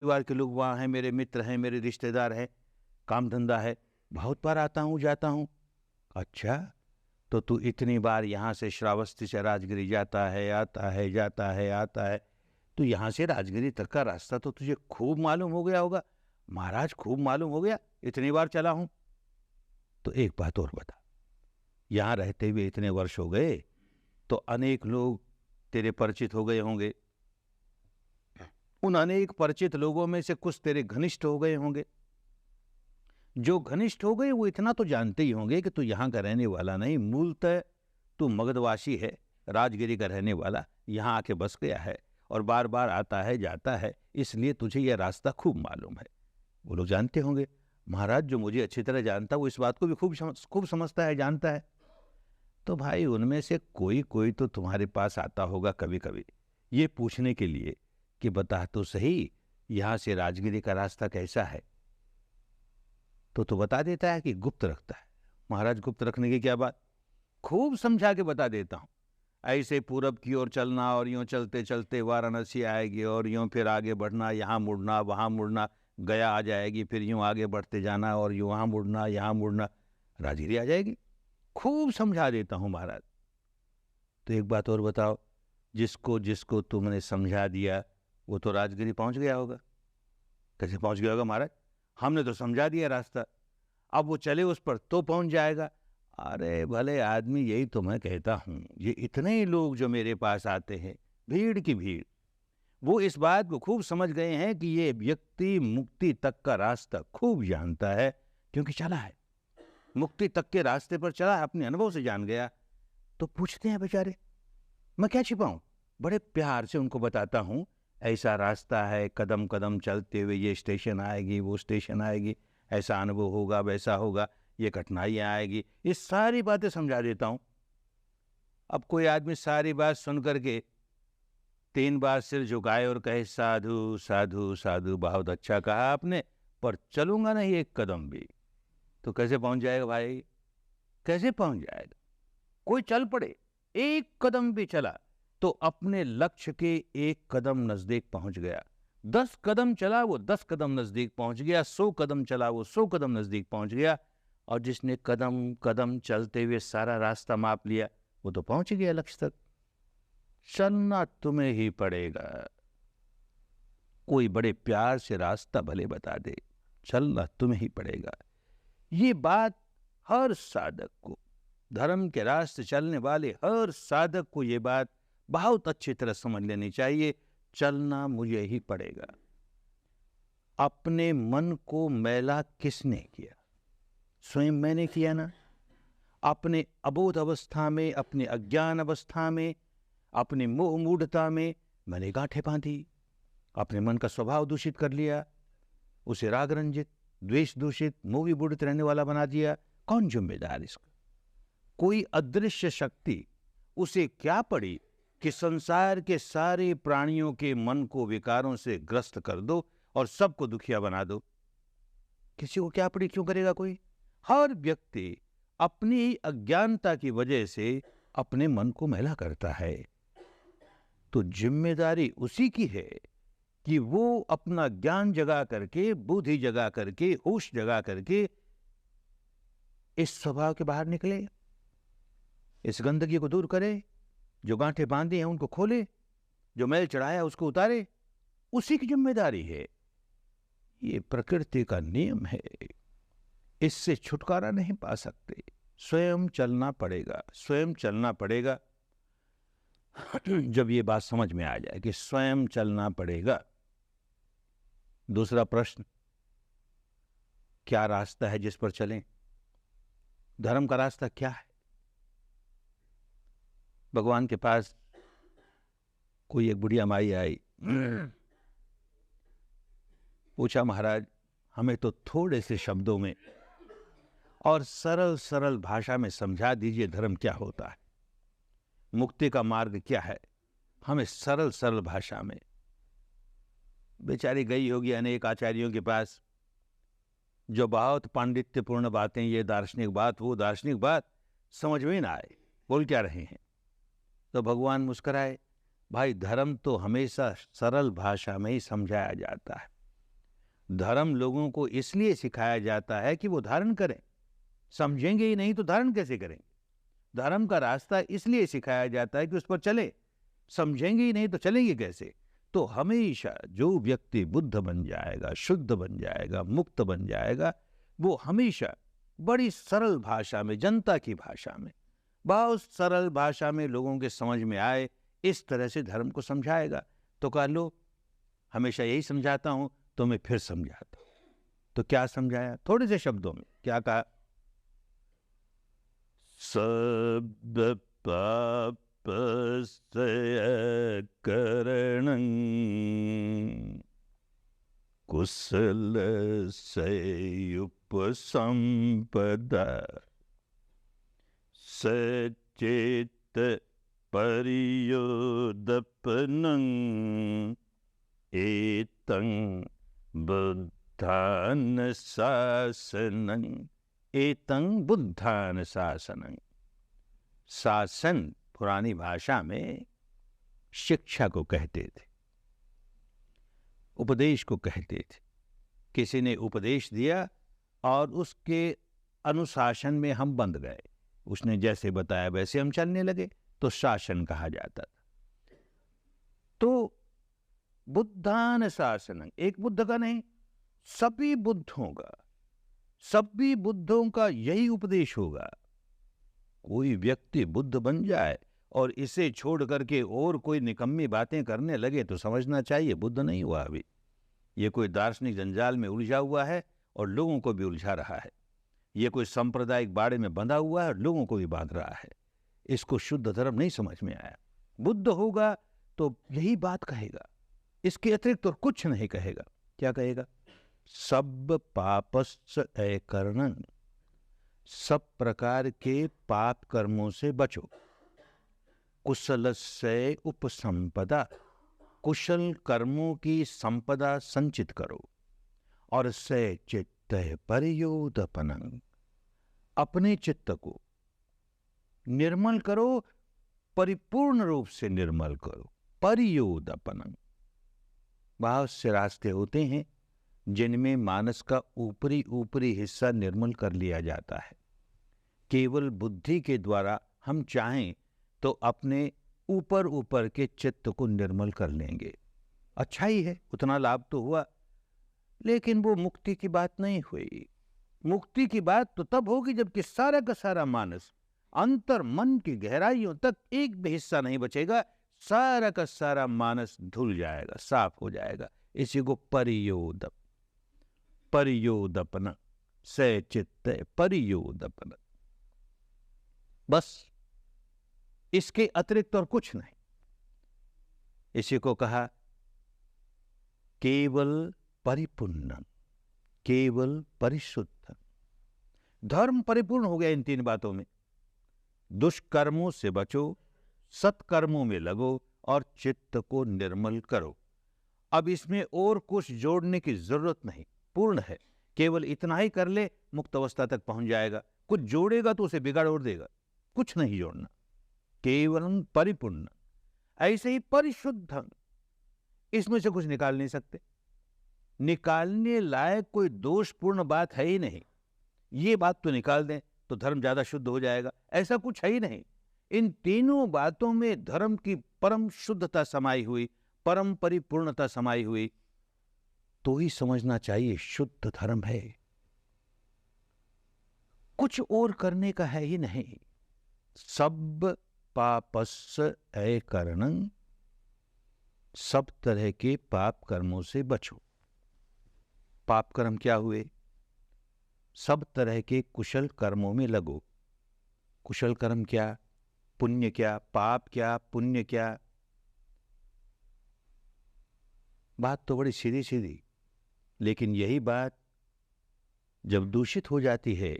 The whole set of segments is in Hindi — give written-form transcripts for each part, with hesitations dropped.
परिवार के लोग वहाँ हैं, मेरे मित्र हैं, मेरे रिश्तेदार हैं, काम धंधा है, बहुत बार आता हूँ जाता हूँ। अच्छा, तो तू इतनी बार यहाँ से श्रावस्ती से राजगिरी जाता है, आता है, जाता है, आता है, तो यहाँ से राजगिरी तक का रास्ता तो तुझे खूब मालूम हो गया होगा। महाराज, खूब मालूम हो गया, इतनी बार चला हूँ। तो एक बात और बता, यहाँ रहते हुए इतने वर्ष हो गए, तो अनेक लोग तेरे परिचित हो गए होंगे। उन अनेक परिचित लोगों में से कुछ तेरे घनिष्ठ हो गए होंगे। जो घनिष्ठ हो गए वो इतना तो जानते ही होंगे कि तू यहाँ का रहने वाला नहीं, मूलतः तू मगधवासी है, राजगिरी का रहने वाला, यहाँ आके बस गया है और बार बार आता है जाता है, इसलिए तुझे यह रास्ता खूब मालूम है। वो लोग जानते होंगे। महाराज, जो मुझे अच्छी तरह जानता है वो इस बात को भी खूब समझता है, जानता है। तो भाई, उनमें से कोई कोई तो तुम्हारे पास आता होगा कभी कभी, ये पूछने के लिए कि बता तो सही, यहाँ से राजगिरी का रास्ता कैसा है। तो बता देता है कि गुप्त रखता है। महाराज, गुप्त रखने की क्या बात, खूब समझा के बता देता हूँ। ऐसे पूरब की ओर चलना और यूं चलते चलते वाराणसी आएगी और यूं फिर आगे बढ़ना, यहाँ मुड़ना वहाँ मुड़ना, गया आ जाएगी, फिर यूं आगे बढ़ते जाना और यूं वहाँ मुड़ना यहाँ मुड़ना, राजगिरी आ जाएगी। खूब समझा देता हूँ महाराज। तो एक बात और बताओ, जिसको जिसको तुमने समझा दिया वो तो राजगिरी पहुंच गया होगा। कैसे पहुंच गया होगा महाराज? हमने तो समझा दिया रास्ता, अब वो चले उस पर तो पहुंच जाएगा। अरे भले आदमी, यही तो मैं कहता हूं, ये इतने लोग जो मेरे पास आते हैं, भीड़ की भीड़, वो इस बात को खूब समझ गए हैं कि ये व्यक्ति मुक्ति तक का रास्ता खूब जानता है, क्योंकि चला है, मुक्ति तक के रास्ते पर चला है, अपने अनुभव से जान गया। तो पूछते हैं बेचारे, मैं क्या छिपाऊं, बड़े प्यार से उनको बताता हूं, ऐसा रास्ता है, कदम कदम चलते हुए ये स्टेशन आएगी, वो स्टेशन आएगी, ऐसा अनुभव होगा, वैसा होगा, ये कठिनाइयां आएगी, ये सारी बातें समझा देता हूं। अब कोई आदमी सारी बात सुन करके 3 बार सिर झुकाए और कहे साधु साधु साधु, बहुत अच्छा कहा आपने, पर चलूंगा नहीं एक कदम भी, तो कैसे पहुंच जाएगा भाई? कैसे पहुंच जाएगा? कोई चल पड़े, एक कदम भी चला तो अपने लक्ष्य के एक कदम नजदीक पहुंच गया। 10 कदम चला वो 10 कदम नजदीक पहुंच गया, 100 कदम चला वो 100 कदम नजदीक पहुंच गया। और जिसने कदम कदम चलते हुए सारा रास्ता माप लिया, वो तो पहुंच गया लक्ष्य तक। चलना तुम्हें ही पड़ेगा। कोई बड़े प्यार से रास्ता भले बता दे, चलना तुम्हें ही पड़ेगा। ये बात हर साधक को, धर्म के रास्ते चलने वाले हर साधक को ये बात बहुत अच्छी तरह समझ लेनी चाहिए, चलना मुझे ही पड़ेगा। अपने मन को मैला किसने किया? स्वयं मैंने किया ना। अपने अबोध अवस्था में, अपने अज्ञान अवस्था में, अपने मोह मूढ़ता में मैंने गांठें बांधी, अपने मन का स्वभाव दूषित कर लिया, उसे राग रंजित, द्वेष दूषित, मोह विबूढ़ित रहने वाला बना दिया। कौन जिम्मेदार इसका? कोई अदृश्य शक्ति उसे क्या पड़ी कि संसार के सारे प्राणियों के मन को विकारों से ग्रस्त कर दो और सबको दुखिया बना दो। किसी को क्या पड़ी, क्यों करेगा कोई? हर व्यक्ति अपनी ही अज्ञानता की वजह से अपने मन को मैला करता है। तो जिम्मेदारी उसी की है कि वो अपना ज्ञान जगा करके, बुद्धि जगा करके, होश जगा करके इस स्वभाव के बाहर निकले, इस गंदगी को दूर करे, जो गांठें बांधी हैं उनको खोले, जो मैल चढ़ाया उसको उतारे। उसी की जिम्मेदारी है। ये प्रकृति का नियम है, इससे छुटकारा नहीं पा सकते। स्वयं चलना पड़ेगा, स्वयं चलना पड़ेगा। जब ये बात समझ में आ जाए कि स्वयं चलना पड़ेगा, दूसरा प्रश्न, क्या रास्ता है जिस पर चलें? धर्म का रास्ता क्या है? भगवान के पास कोई एक बुढ़िया माई आई, पूछा, महाराज हमें तो थोड़े से शब्दों में और सरल सरल भाषा में समझा दीजिए, धर्म क्या होता है, मुक्ति का मार्ग क्या है, हमें सरल सरल भाषा में। बेचारी गई होगी अनेक आचार्यों के पास, जो बहुत पांडित्यपूर्ण बातें, ये दार्शनिक बात, वो दार्शनिक बात, समझ में ना आए, बोल क्या रहे हैं। तो भगवान मुस्कुराए, भाई धर्म तो हमेशा सरल भाषा में ही समझाया जाता है। धर्म लोगों को इसलिए सिखाया जाता है कि वो धारण करें। समझेंगे ही नहीं तो धारण कैसे करेंगे? धर्म का रास्ता इसलिए सिखाया जाता है कि उस पर चले। समझेंगे ही नहीं तो चलेंगे कैसे? तो हमेशा जो व्यक्ति बुद्ध बन जाएगा, शुद्ध बन जाएगा, मुक्त बन जाएगा, वो हमेशा बड़ी सरल भाषा में, जनता की भाषा में, बहुत सरल भाषा में लोगों के समझ में आए, इस तरह से धर्म को समझाएगा। तो कह लो हमेशा यही समझाता हूं, तो मैं फिर समझाता हूं। तो क्या समझाया? थोड़े से शब्दों में क्या कहा? सब पाप करणं कुशल से उपसंपदा सचेत परियोदपनं एतं बुद्धान शासनं। एतं बुद्धान शासनं। शासन पुरानी भाषा में शिक्षा को कहते थे, उपदेश को कहते थे। किसी ने उपदेश दिया और उसके अनुशासन में हम बंध गए, उसने जैसे बताया वैसे हम चलने लगे, तो शासन कहा जाता था। तो बुद्धान शासनं, एक बुद्ध का नहीं, सभी बुद्धों का, सभी बुद्धों का यही उपदेश होगा। कोई व्यक्ति बुद्ध बन जाए और इसे छोड़ करके और कोई निकम्मी बातें करने लगे तो समझना चाहिए बुद्ध नहीं हुआ अभी। ये कोई दार्शनिक जंजाल में उलझा हुआ है और लोगों को भी उलझा रहा है। ये कोई सांप्रदायिक बाड़े में बंधा हुआ है और लोगों को भी बांध रहा है। इसको शुद्ध धर्म नहीं समझ में आया। बुद्ध होगा तो यही बात कहेगा, इसके अतिरिक्त और कुछ नहीं कहेगा। क्या कहेगा? सब पापस्य अकरणं, सब प्रकार के पाप कर्मों से बचो। कुशलस्य उपसंपदा, कुशल कर्मों की संपदा संचित करो। और से चित्त परियोदपनं, अपने चित्त को निर्मल करो, परिपूर्ण रूप से निर्मल करो। परियोदपनं, बहुत से रास्ते होते हैं जिनमें मानस का ऊपरी ऊपरी हिस्सा निर्मल कर लिया जाता है। केवल बुद्धि के द्वारा हम चाहें तो अपने ऊपर ऊपर के चित्त को निर्मल कर लेंगे। अच्छा ही है, उतना लाभ तो हुआ, लेकिन वो मुक्ति की बात नहीं हुई। मुक्ति की बात तो तब होगी जबकि सारा का सारा मानस, अंतर मन की गहराइयों तक एक भी हिस्सा नहीं बचेगा। सारा का सारा मानस धुल जाएगा, साफ हो जाएगा। इसी को परियोदपन से चित्त परियोदपन, बस इसके अतिरिक्त और कुछ नहीं। इसी को कहा केवल परिपूर्ण, केवल परिशुद्ध। धर्म परिपूर्ण हो गया इन तीन बातों में। दुष्कर्मों से बचो, सत्कर्मों में लगो और चित्त को निर्मल करो। अब इसमें और कुछ जोड़ने की जरूरत नहीं, पूर्ण है। केवल इतना ही कर ले, मुक्त अवस्था तक पहुंच जाएगा। कुछ जोड़ेगा तो उसे बिगाड़ और देगा। कुछ नहीं जोड़ना, केवल परिपूर्ण। ऐसे ही परिशुद्ध, इसमें से कुछ निकाल नहीं सकते। निकालने लायक कोई दोषपूर्ण बात है ही नहीं। ये बात तो निकाल दें तो धर्म ज्यादा शुद्ध हो जाएगा, ऐसा कुछ है ही नहीं। इन तीनों बातों में धर्म की परम शुद्धता समाई हुई, परम परिपूर्णता समाई हुई, तो ही समझना चाहिए शुद्ध धर्म है। कुछ और करने का है ही नहीं। सब पापस्य अकरणं, सब तरह के पाप कर्मों से बचो। पाप कर्म क्या हुए? सब तरह के कुशल कर्मों में लगो। कुशल कर्म क्या? पुण्य क्या? पाप क्या? पुण्य क्या? बात तो बड़ी सीधी सीधी, लेकिन यही बात जब दूषित हो जाती है,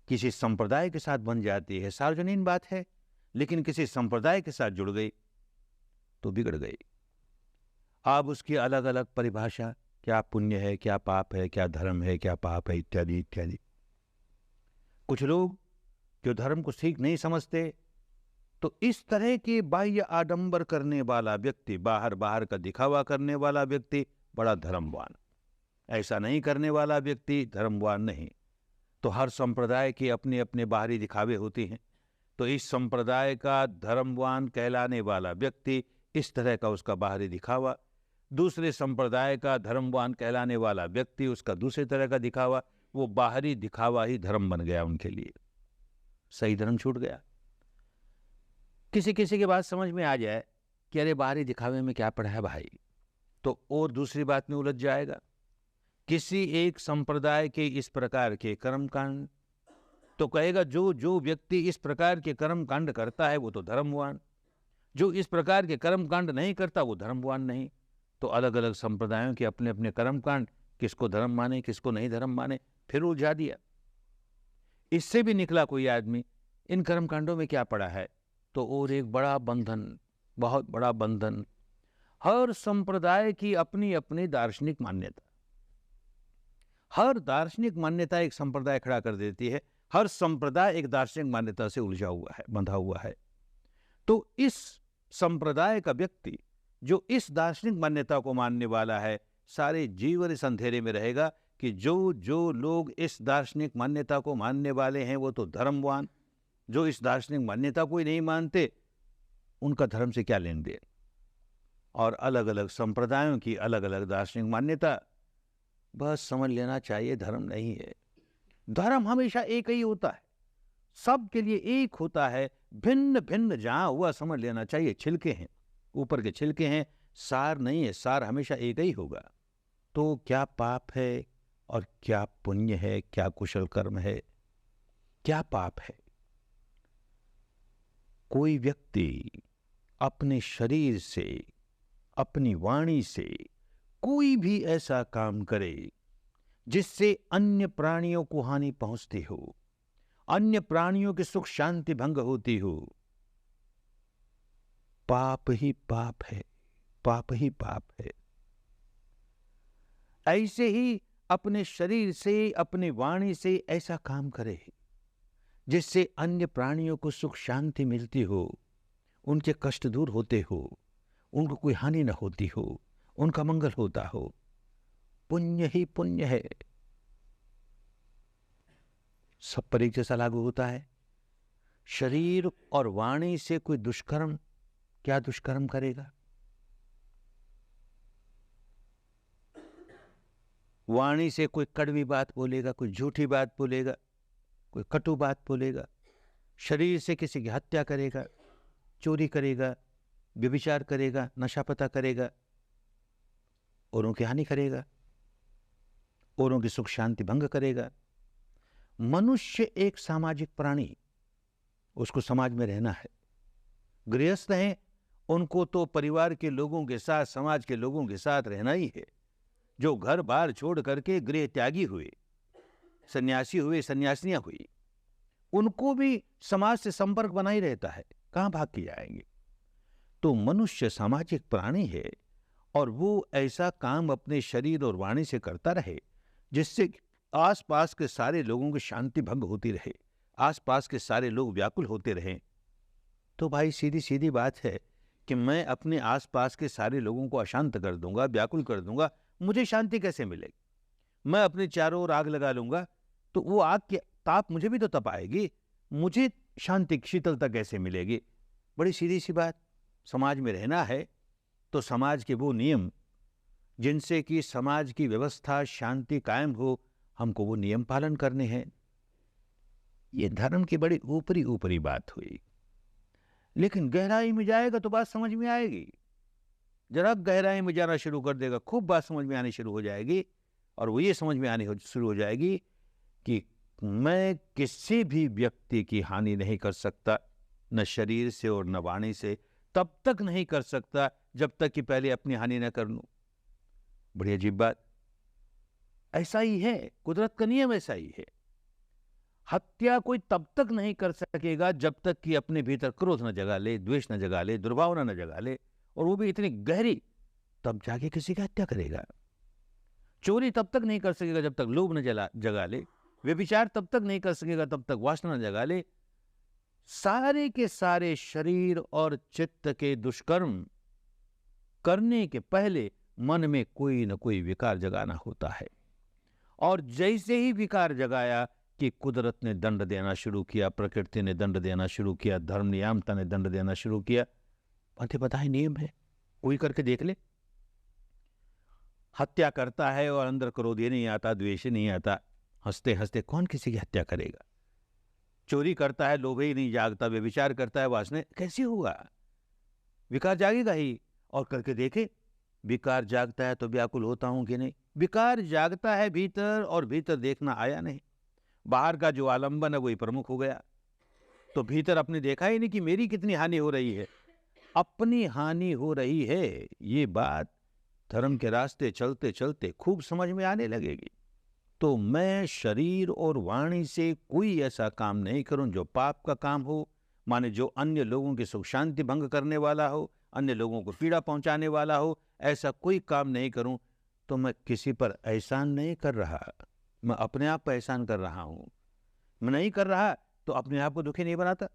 किसी संप्रदाय के साथ बन जाती है, सार्वजनीन बात है, लेकिन किसी संप्रदाय के साथ जुड़ गई तो बिगड़ गई। अब उसकी अलग अलग परिभाषा, क्या पुण्य है, क्या पाप है, क्या धर्म है, क्या पाप है, इत्यादि इत्यादि। कुछ लोग जो धर्म को ठीक नहीं समझते, तो इस तरह के बाह्य आडंबर करने वाला व्यक्ति, बाहर बाहर का दिखावा करने वाला व्यक्ति बड़ा धर्मवान, ऐसा नहीं करने वाला व्यक्ति धर्मवान नहीं। तो हर संप्रदाय के अपने अपने बाहरी दिखावे होते हैं। तो इस संप्रदाय का धर्मवान कहलाने वाला व्यक्ति इस तरह का उसका बाहरी दिखावा, दूसरे संप्रदाय का धर्मवान कहलाने वाला व्यक्ति उसका दूसरे तरह का दिखावा। वो बाहरी दिखावा ही धर्म बन गया उनके लिए, सही धर्म छूट गया। किसी किसी की बात समझ में आ जाए कि अरे बाहरी दिखावे में क्या पड़ा है भाई, तो और दूसरी बात में उलझ जाएगा। किसी एक संप्रदाय के इस प्रकार के कर्मकांड, तो कहेगा जो जो व्यक्ति इस प्रकार के कर्मकांड करता है वो तो धर्मवान, जो इस प्रकार के कर्मकांड नहीं करता वो धर्मवान नहीं। तो अलग अलग संप्रदायों के अपने अपने कर्मकांड, किसको धर्म माने किसको नहीं धर्म माने, फिर उलझा दिया। इससे भी निकला कोई आदमी इन कर्मकांडों में क्या पड़ा है, तो और एक बड़ा बंधन, बहुत बड़ा बंधन। हर संप्रदाय की अपनी अपनी दार्शनिक मान्यता, हर दार्शनिक मान्यता एक संप्रदाय खड़ा कर देती है। हर संप्रदाय एक दार्शनिक मान्यता से उलझा हुआ है, बंधा हुआ है। तो इस संप्रदाय का व्यक्ति जो इस दार्शनिक मान्यता को मानने वाला है, सारे जीवन इस अंधेरे में रहेगा कि जो जो लोग इस दार्शनिक मान्यता को मानने वाले हैं वो तो धर्मवान, जो इस दार्शनिक मान्यता को ही नहीं मानते उनका धर्म से क्या लेन देन। और अलग अलग संप्रदायों की अलग अलग दार्शनिक मान्यता, बस समझ लेना चाहिए धर्म नहीं है। धर्म हमेशा एक ही होता है, सबके लिए एक होता है। भिन्न भिन्न जहां हुआ समझ लेना चाहिए, छिलके हैं, ऊपर के छिलके हैं, सार नहीं है। सार हमेशा एक ही होगा। तो क्या पाप है और क्या पुण्य है, क्या कुशल कर्म है, क्या पाप है। कोई व्यक्ति अपने शरीर से, अपनी वाणी से कोई भी ऐसा काम करे जिससे अन्य प्राणियों को हानि पहुंचती हो, अन्य प्राणियों की सुख शांति भंग होती हो, पाप ही पाप है, पाप ही पाप है। ऐसे ही अपने शरीर से, अपनी वाणी से ऐसा काम करे जिससे अन्य प्राणियों को सुख शांति मिलती हो, उनके कष्ट दूर होते हो, उनको कोई हानि न होती हो, उनका मंगल होता हो, पुण्य ही पुण्य है। सब पर एक जैसा लागू होता है। शरीर और वाणी से कोई दुष्कर्म, क्या दुष्कर्म करेगा? वाणी से कोई कड़वी बात बोलेगा, कोई झूठी बात बोलेगा, कोई कटु बात बोलेगा। शरीर से किसी की हत्या करेगा, चोरी करेगा, व्यभिचार करेगा, नशा पता करेगा, औरों की हानि करेगा, औरों की सुख शांति भंग करेगा। मनुष्य एक सामाजिक प्राणी, उसको समाज में रहना है। गृहस्थ हैं, उनको तो परिवार के लोगों के साथ, समाज के लोगों के साथ रहना ही है। जो घर बार छोड़ करके गृह त्यागी हुए, सन्यासी हुए, सन्यासिनियां हुई, उनको भी समाज से संपर्क बना ही रहता है, कहां भाग के जाएंगे। तो मनुष्य सामाजिक प्राणी है और वो ऐसा काम अपने शरीर और वाणी से करता रहे जिससे आसपास के सारे लोगों की शांति भंग होती रहे, आसपास के सारे लोग व्याकुल होते रहें। तो भाई सीधी सीधी बात है कि मैं अपने आसपास के सारे लोगों को अशांत कर दूंगा, व्याकुल कर दूंगा, मुझे शांति कैसे मिलेगी? मैं अपने चारों ओर आग लगा लूंगा तो वो आग के ताप मुझे भी तो तपाएगी, मुझे शांति शीतलता कैसे मिलेगी? बड़ी सीधी सी बात। समाज में रहना है तो समाज के वो नियम जिनसे कि समाज की व्यवस्था शांति कायम हो, हमको वो नियम पालन करने हैं। ये धर्म की बड़ी ऊपरी ऊपरी बात हुई, लेकिन गहराई में जाएगा तो बात समझ में आएगी। जरा गहराई में जाना शुरू कर देगा, खूब बात समझ में आनी शुरू हो जाएगी। और वो ये समझ में आनी शुरू हो जाएगी कि मैं किसी भी व्यक्ति की हानि नहीं कर सकता, न शरीर से और न वाणी से। तब तक नहीं कर सकता जब तक कि पहले अपनी हानि न कर लूं। बड़ी अजीब बात। ऐसा ही है, कुदरत का नियम ऐसा ही है। हत्या कोई तब तक नहीं कर सकेगा जब तक कि अपने भीतर क्रोध न जगा ले, द्वेष न जगा ले, दुर्भावना न जगा ले, और वो भी इतनी गहरी, तब जाके किसी की हत्या करेगा। चोरी तब तक नहीं कर सकेगा जब तक लोभ न जगा ले, व्यभिचार तब तक नहीं कर सकेगा तब तक वासना न जगा ले। सारे के सारे शरीर और चित्त के दुष्कर्म करने के पहले मन में कोई न कोई विकार जगाना होता है। और जैसे ही विकार जगाया कि कुदरत ने दंड देना शुरू किया, प्रकृति ने दंड देना शुरू किया, धर्म नियामता ने दंड देना शुरू किया। पता है नियम है, कोई करके देख ले। हत्या करता है और अंदर क्रोध ही नहीं आता, द्वेष ही नहीं आता, हंसते हंसते कौन किसी की हत्या करेगा। चोरी करता है, लोभ ही नहीं जागता, व्यभिचार करता है, वासना कैसे होगा, विकार जागेगा ही। और करके देखे, विकार जागता है तो व्याकुल होता हूं कि नहीं। विकार जागता है भीतर और भीतर देखना आया नहीं, बाहर का जो आलंबन है वही प्रमुख हो गया। तो भीतर अपने देखा ही नहीं कि मेरी कितनी हानि हो रही है। अपनी हानि हो रही है, ये बात धर्म के रास्ते चलते चलते खूब समझ में आने लगेगी। तो मैं शरीर और वाणी से कोई ऐसा काम नहीं करूं जो पाप का काम हो, माने जो अन्य लोगों की सुख शांति भंग करने वाला हो, अन्य लोगों को पीड़ा पहुंचाने वाला हो, ऐसा कोई काम नहीं करूं। तो मैं किसी पर एहसान नहीं कर रहा, मैं अपने आप पर एहसान कर रहा हूं। मैं नहीं कर रहा तो अपने आप को दुखी नहीं बनाता,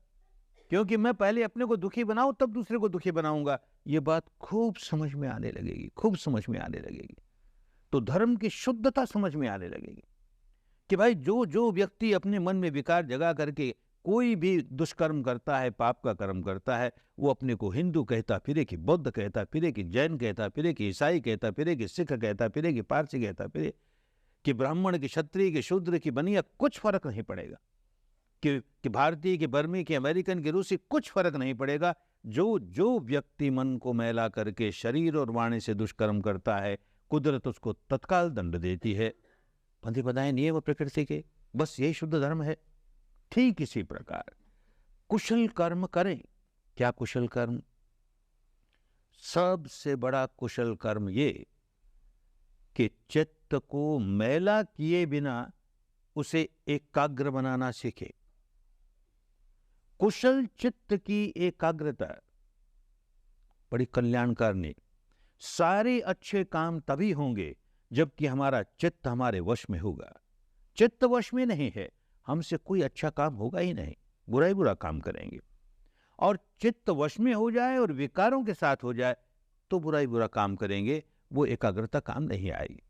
क्योंकि मैं पहले अपने को दुखी बनाऊं तब दूसरे को दुखी बनाऊंगा। ये बात खूब समझ में आने लगेगी, खूब समझ में आने लगेगी। तो धर्म की शुद्धता समझ में आने लगेगी कि भाई जो जो व्यक्ति अपने मन में विकार जगा करके कोई भी दुष्कर्म करता है, पाप का कर्म करता है, वो अपने को हिंदू कहता फिरे, कि बौद्ध कहता फिरे, कि जैन कहता फिरे, कि ईसाई कहता फिरे, कि सिख कहता फिरे, कि पारसी कहता फिरे, कि ब्राह्मण, की क्षत्रिय, की शूद्र, की बनिया, कुछ फर्क नहीं पड़ेगा। कि भारतीय, कि बर्मी, कि अमेरिकन, की रूसी, कुछ फर्क नहीं पड़ेगा। जो जो व्यक्ति मन को मैला करके शरीर और वाणी से दुष्कर्म करता है, कुदरत उसको तत्काल दंड देती है। पंथी बताए नियम प्रकृति के, बस यही शुद्ध धर्म है। ठीक इसी प्रकार कुशल कर्म करें। क्या कुशल कर्म? सबसे बड़ा कुशल कर्म ये कि चित्त को मैला किए बिना उसे एकाग्र बनाना सीखे। कुशल चित्त की एकाग्रता बड़ी कल्याणकारिणी। सारे अच्छे काम तभी होंगे जबकि हमारा चित्त हमारे वश में होगा। चित्त वश में नहीं है, हमसे कोई अच्छा काम होगा ही नहीं, बुरा ही बुरा काम करेंगे। और चित्त वश में हो जाए और विकारों के साथ हो जाए तो बुरा ही बुरा काम करेंगे, वो एकाग्रता काम नहीं आएगी।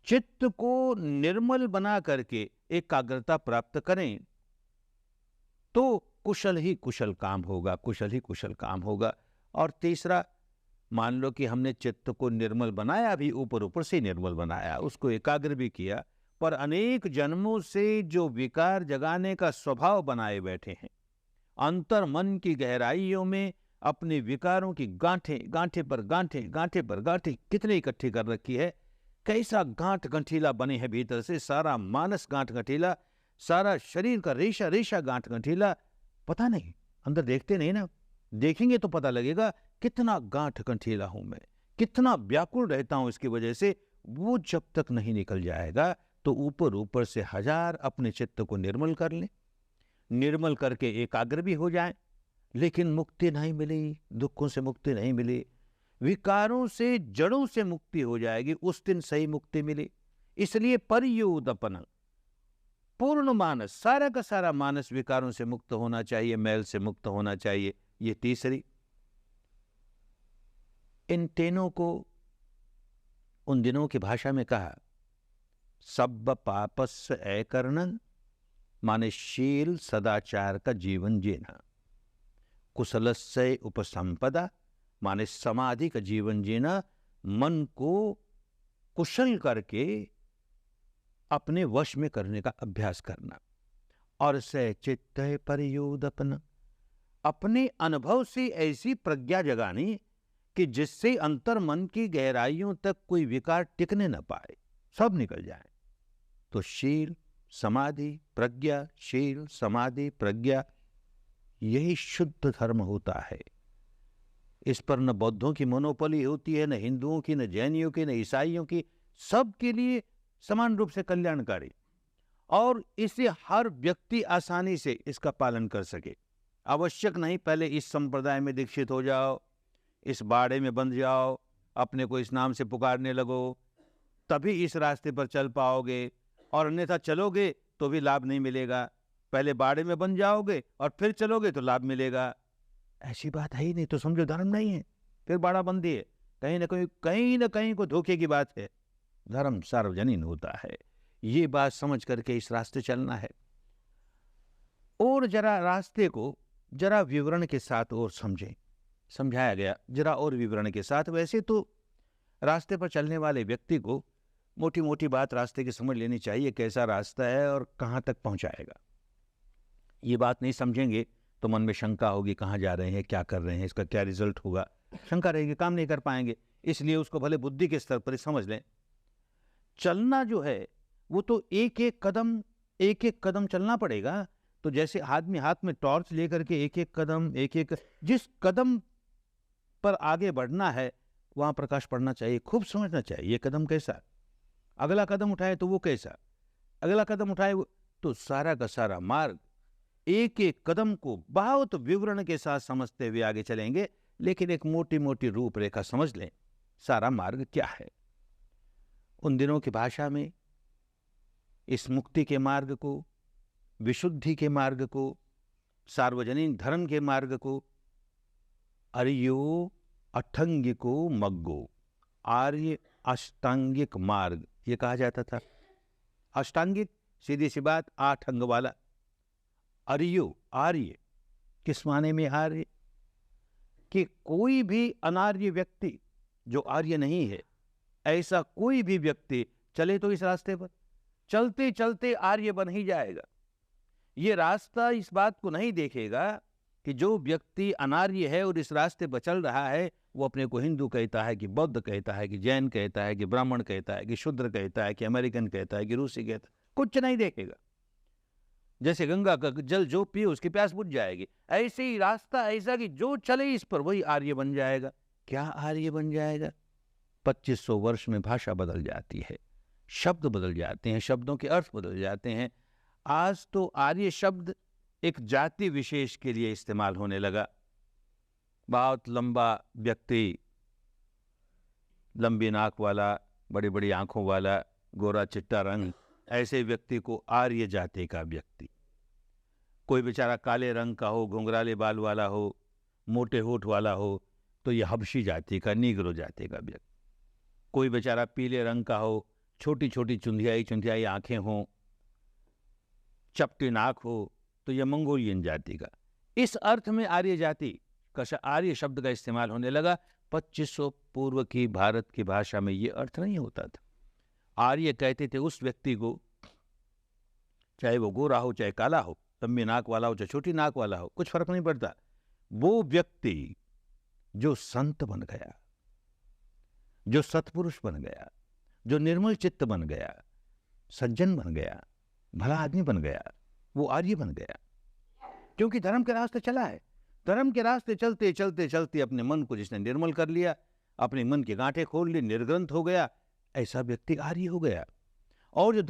चित्त को निर्मल बना करके एकाग्रता प्राप्त करें तो कुशल ही कुशल काम होगा, कुशल ही कुशल काम होगा। और तीसरा, मान लो कि हमने चित्त को निर्मल बनाया भी, ऊपर ऊपर से निर्मल बनाया, उसको एकाग्र भी किया, पर अनेक जन्मों से जो विकार जगाने का स्वभाव बनाए बैठे हैं, अंतर मन की गहराइयों में अपने विकारों की गांठें, गांठे पर गांठें, गांठे पर गांठें कितने इकट्ठी कर रखी है। कैसा गांठ गंठीला बने हैं भीतर से, सारा मानस गांठ गंठीला, सारा शरीर का रेशा रेशा गांठ गंठीला। पता नहीं, अंदर देखते नहीं ना, देखेंगे तो पता लगेगा कितना गांठ गंठीला हूं मैं, कितना व्याकुल रहता हूं इसकी वजह से। वो जब तक नहीं निकल जाएगा तो ऊपर ऊपर से हजार अपने चित्त को निर्मल कर लें, निर्मल करके एकाग्र भी हो जाएं, लेकिन मुक्ति नहीं मिली, दुखों से मुक्ति नहीं मिली, विकारों से जड़ों से मुक्ति हो जाएगी, उस दिन सही मुक्ति मिली। इसलिए परयोदपन, पूर्ण मानस, सारा का सारा मानस विकारों से मुक्त होना चाहिए, मैल से मुक्त होना चाहिए। ये तीसरी। इन तीनों को उन दिनों की भाषा में कहा सब पापस्य अकरणन, माने शील सदाचार का जीवन जीना। कुशलस्य उपसंपदा, माने समाधि का जीवन जीना, मन को कुशल करके अपने वश में करने का अभ्यास करना। और से चित्त परयोदपन, अपने अनुभव से ऐसी प्रज्ञा जगानी कि जिससे अंतर मन की गहराइयों तक कोई विकार टिकने न पाए, सब निकल जाए। तो शील समाधि प्रज्ञा, शील समाधि प्रज्ञा, यही शुद्ध धर्म होता है। इस पर न बौद्धों की मोनोपोली होती है, न हिंदुओं की, न जैनियों की, न ईसाइयों की, सबके लिए समान रूप से कल्याणकारी। और इसे हर व्यक्ति आसानी से इसका पालन कर सके। आवश्यक नहीं पहले इस संप्रदाय में दीक्षित हो जाओ, इस बाड़े में बंध जाओ, अपने को इस नाम से पुकारने लगो, तभी इस रास्ते पर चल पाओगे, और अन्यथा चलोगे तो भी लाभ नहीं मिलेगा। पहले बाड़े में बंध जाओगे और फिर चलोगे तो लाभ मिलेगा। ऐसी बात है ही नहीं, तो समझो धर्म नहीं है, फिर बाड़ा बंदी है। कहीं ना कहीं को धोखे की बात है। धर्म सार्वजनीन होता है, ये बात समझ करके इस रास्ते चलना है। और जरा रास्ते को जरा विवरण के साथ और समझें। समझाया गया जरा और विवरण के साथ। वैसे तो रास्ते पर चलने वाले व्यक्ति को मोटी मोटी बात रास्ते की समझ लेनी चाहिए, कैसा रास्ता है और कहाँ तक पहुँचाएगा। ये बात नहीं समझेंगे तो मन में शंका होगी, कहाँ जा रहे हैं, क्या कर रहे हैं, इसका क्या रिजल्ट होगा, शंका रहेगी, काम नहीं कर पाएंगे। इसलिए उसको भले बुद्धि के स्तर पर ही समझ लें। चलना जो है वो तो एक एक कदम चलना पड़ेगा। तो जैसे आदमी हाथ में टॉर्च लेकर के एक एक जिस कदम पर आगे बढ़ना है वहां प्रकाश पड़ना चाहिए। खूब समझना चाहिए ये कदम कैसा, अगला कदम उठाए तो वो कैसा, अगला कदम उठाए तो सारा का सारा मार्ग, एक एक कदम को बहुत विवरण के साथ समझते हुए आगे चलेंगे। लेकिन एक मोटी मोटी रूपरेखा समझ लें, सारा मार्ग क्या है। उन दिनों की भाषा में इस मुक्ति के मार्ग को, विशुद्धि के मार्ग को, सार्वजनिक धर्म के मार्ग को आर्यो अठंगिको मग्गो, आर्य अष्टांगिक मार्ग ये कहा जाता था। अष्टांगिक सीधी सी बात, 8 अंग वाला। आर्यो आर्य किस माने में आर्य, कि कोई भी अनार्य व्यक्ति जो आर्य नहीं है, ऐसा कोई भी व्यक्ति चले तो इस रास्ते पर चलते चलते आर्य बन ही जाएगा। ये रास्ता इस बात को नहीं देखेगा कि जो व्यक्ति अनार्य है और इस रास्ते पर चल रहा है वो अपने को हिंदू कहता है कि बौद्ध कहता है कि जैन कहता है कि ब्राह्मण कहता है कि शूद्र कहता है कि अमेरिकन कहता है कि रूसी कहता है, कुछ नहीं देखेगा। जैसे गंगा का जल जो पिए उसकी प्यास बुझ जाएगी, ऐसे ही रास्ता ऐसा कि जो चले इस पर वही आर्य बन जाएगा। क्या आर्य बन जाएगा? 2500 वर्ष में भाषा बदल जाती है, शब्द बदल जाते हैं, शब्दों के अर्थ बदल जाते हैं। आज तो आर्य शब्द एक जाति विशेष के लिए इस्तेमाल होने लगा। बहुत लंबा व्यक्ति, लंबी नाक वाला, बड़ी बड़ी आंखों वाला, गोरा चिट्टा रंग, ऐसे व्यक्ति को आर्य जाति का व्यक्ति। कोई बेचारा काले रंग का हो, घुंघराले बाल वाला हो, मोटे होठ वाला हो तो यह हबशी जाति का, नीग्रो जाति का व्यक्ति। कोई बेचारा पीले रंग का हो, छोटी छोटी चुंधियाई आंखें हों, चपटी नाक हो तो यह मंगोलियन जाति का। इस अर्थ में आर्य जाति का, आर्य शब्द का इस्तेमाल होने लगा। 2500 पूर्व की भारत की भाषा में यह अर्थ नहीं होता था। आर्य कहते थे उस व्यक्ति को, चाहे वो गोरा हो चाहे काला हो, लंबी नाक वाला हो चाहे छोटी नाक वाला हो, कुछ फर्क नहीं पड़ता। वो व्यक्ति जो संत बन गया, जो सत्पुरुष बन गया, जो निर्मल चित्त बन गया, सज्जन बन गया, भला आदमी बन गया, वो आर्य बन गया। क्योंकि धर्म के रास्ते चला है। धर्म के रास्ते चलते चलते चलते अपने मन को जिसने निर्मल कर लिया, अपने मन के गांठे खोल लिए, निर्ग्रंथ हो गया, ऐसा व्यक्ति आर्य हो गया। और जो